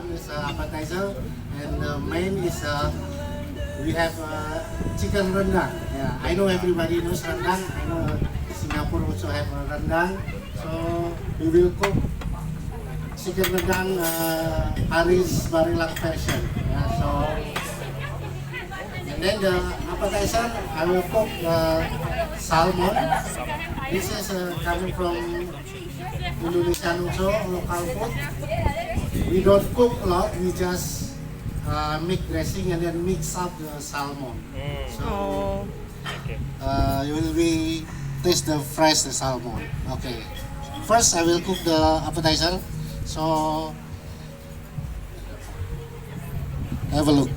one is appetizer, and the main is we have chicken rendang. Yeah, I know everybody knows rendang. I know Singapore also have rendang. So we will cook chicken rendang Paris Balerang version. Yeah, so and then the appetizer I will cook salmon. This is coming from Indonesia also, local food. We don't cook a lot, we just make dressing and then mix up the salmon. So you will be taste the fresh the salmon. Okay. First I will cook the appetizer. So have a look.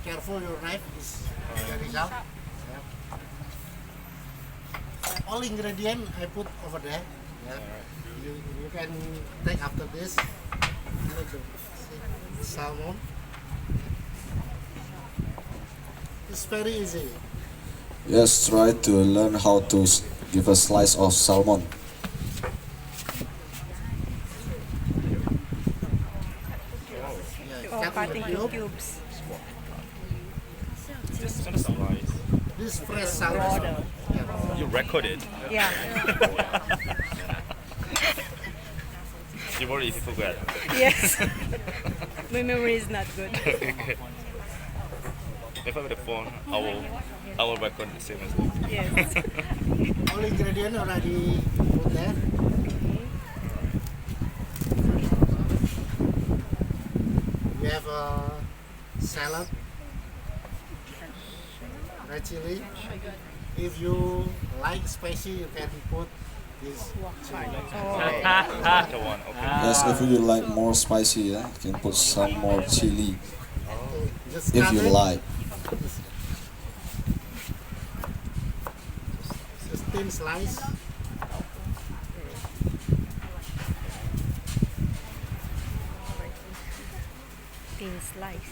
Careful, your knife is very sharp. All ingredient I put over there. Yeah. You can take after this. Salmon. It's very easy. Yes, try to learn how to give a slice of salmon. Cutting in cubes. This fresh salmon. You record it. Yeah. You already forgot. Yes. My memory is not good. If I have the phone, I will record the same as you. Yes. All ingredient already put there. We have a salad, red chili. If you like spicy, you can put this chili. The one, okay. Yes, if you like more spicy, yeah, you can put some more chili Just if cut you it. like. Just thin slice. Thin slice.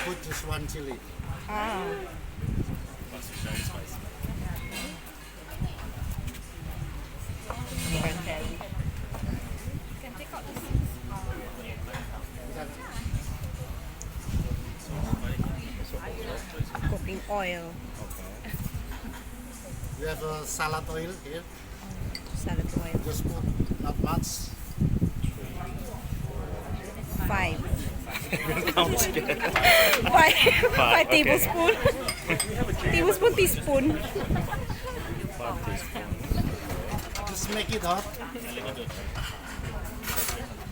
Put just one chili. Ah. Cooking oil. We have a salad oil here. Salad oil. Just put not much. 5. 5 tablespoon. Tablespoon, teaspoon. Just make it hot.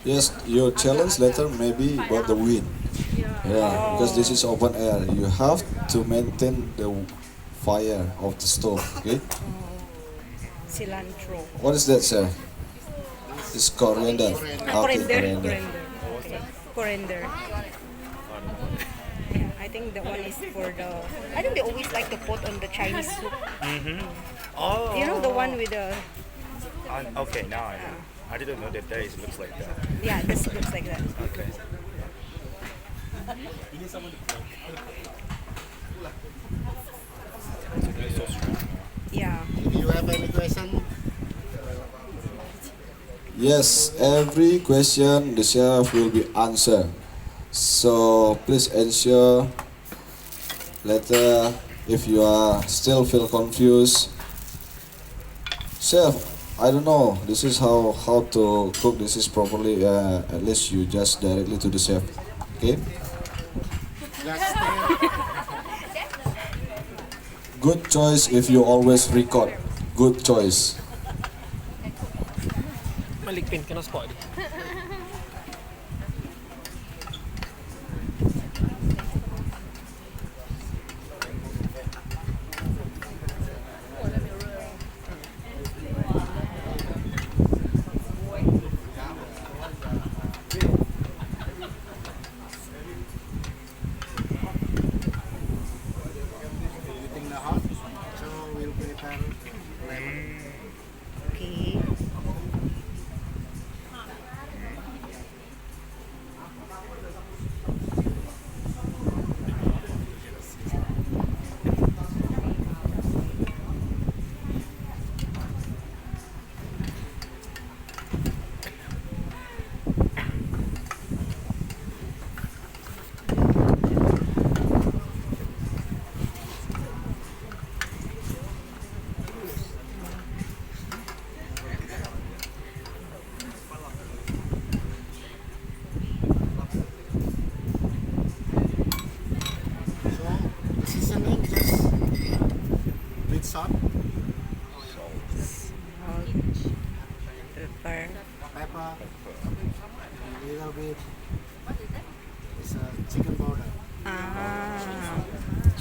Yes, your challenge later maybe about the wind. Yeah, because this is open air. You have to maintain the fire of the stove. Okay. Cilantro. What is that, sir? It's coriander. Okay, Coriander. Coriander. I think the one is for the. I think they always like to put on the Chinese soup. Oh. You know the one with the. Okay, now I know. I didn't know that there looks like that. Yeah, this looks like that. Okay. Yeah. If you have any question, Yes, every question the chef will be answered. So please ensure later if you are still feel confused. Chef, I don't know. This is how to cook. This is properly. At least you just directly to the chef. Okay. just Good choice if you always record. Good choice. Malikpin ka na spot.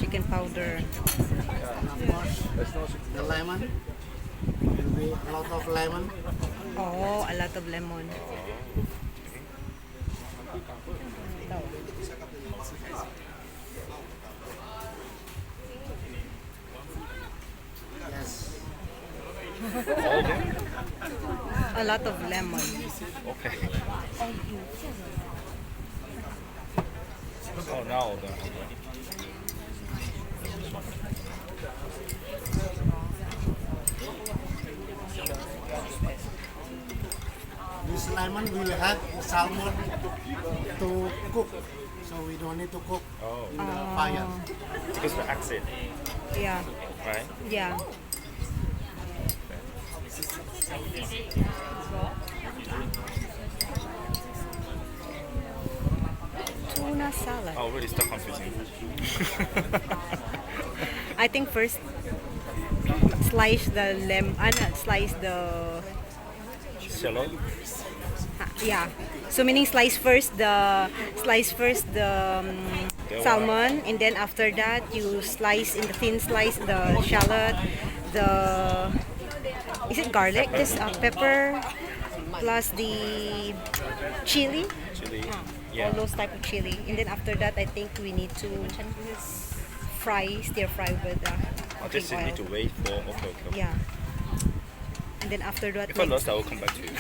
chicken powder. And of course, the lemon. Will be a lot of lemon. Oh, a lot of lemon. Yes. All of them? A lot of lemon. Okay. Oh, now the. This lemon will help the salmon to cook, so we don't need to cook Oh, in the fire. because the accent, Yeah, right? yeah. Tuna salad. Oh, really start confusing. I think first slice the slice the Shallow? yeah. So meaning slice first the salmon, and then after that you slice in the thin slice the shallot, the is it garlic? This pepper plus the chili. Chili. All Yeah. those type of chili, and then after that I think we need to stir fry with I just cooking need to oil. wait for. Okay, okay. Yeah. And then after that, If I lost, I will come back to you.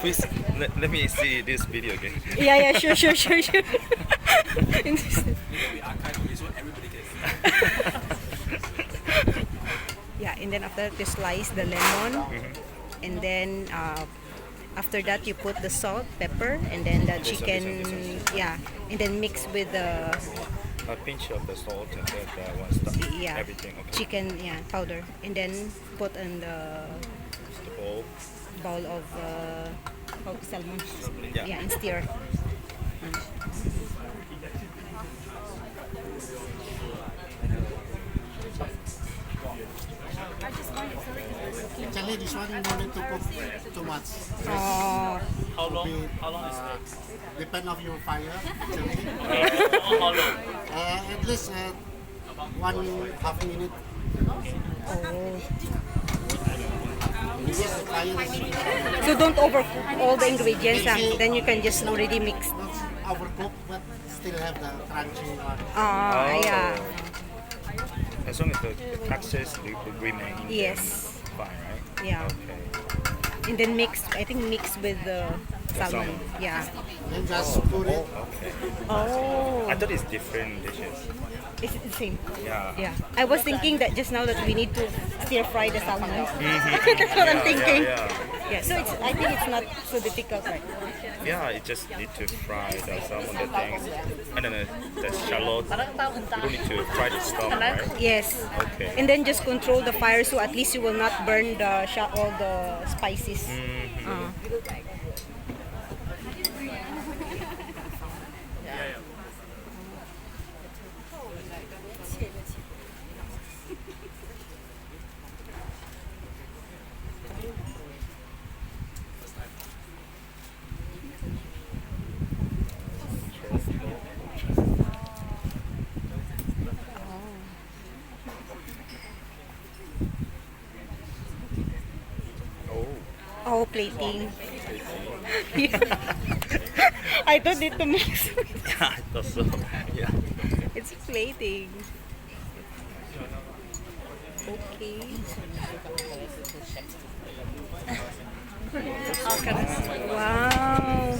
Please let me see this video again. yeah, sure. Yeah, and then after that you slice the lemon, and then after that you put the salt, pepper, and then the chicken. Yeah, and then mix with the A pinch of the salt and then one stuff. yeah Everything. Okay. chicken powder, and then put in the The bowl. bowl of salmon. Yeah. Yeah, and stir. Actually, this one you don't need to cook too much. Oh, How long? Be, How long is it? depend of your fire. Actually, How long? at least 1.5 minute. oh. Because the fire is So don't overcook all the ingredients. Then you can just already mix. not overcooked, but still have the crunchy one. Ah, yeah. As long as the textures remain. Yes. Fine, right? Yeah. Okay. And then mix. I think mix with the salmon. salmon. Yeah. Then just put it. Okay. Oh. I thought it's different dishes. It's the same. Yeah. Yeah. I was thinking that just now that we need to stir fry the salmon. That's what I'm thinking. Yeah. Yeah. So I think it's not so difficult, right? Yeah, you just need to fry the salmon, the things, and then the shallot. You don't need to fry the stuff, right? Yes. Okay. And then just control the fire so at least you will not burn the all the spices. Oh. Oh, plating. Yeah. I don't need to mix. Yeah, I thought so. Yeah. It's plating. Okay. Wow.